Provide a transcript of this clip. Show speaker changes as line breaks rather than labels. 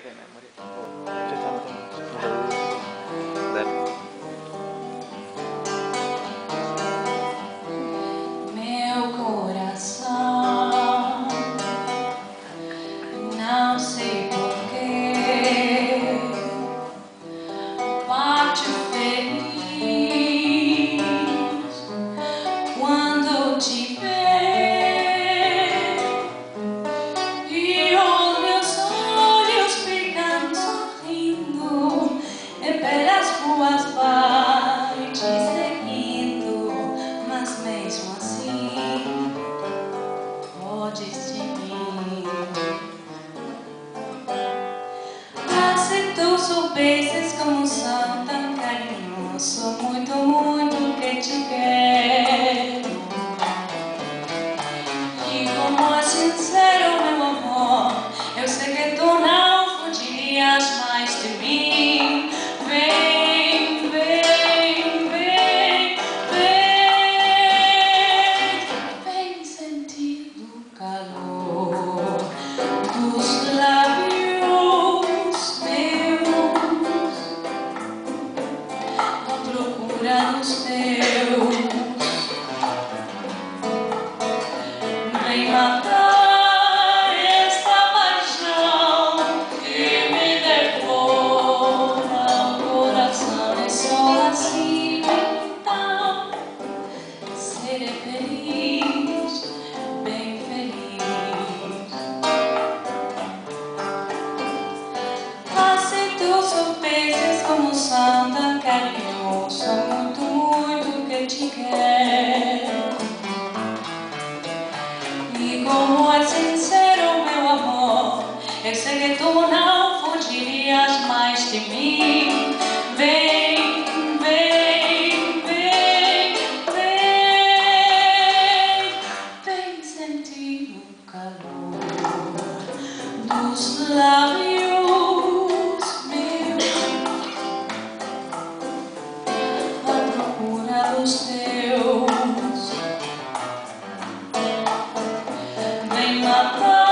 Meu coração, não sei porquê, bate feliz quando te vê, e os meus olhos ficam sorrindo e pelas ruas vai te seguindo, mas mesmo assim foges de mim. Ah, se tu soubesses como sou tão carinhoso, muito, muito que te quero, e como é sincero meu amor, eu sei que tu não fugirias mais de mim. Vem, vem, vem, vem, vem sentir o calor dos lábios meus, à procura dos teus. Vem matar esta paixão que me devora o coração. É só assim então serei feliz, bem feliz. Ah, se tu soubesses como sou tão carinhoso, muito, muito que te quero, e como é sincero meu amor, eu sei que tu não fugirias mais de mim. Vem, vem, vem, vem, vem sentir o calor dos lábios meus, à procura dos teus. Vem matar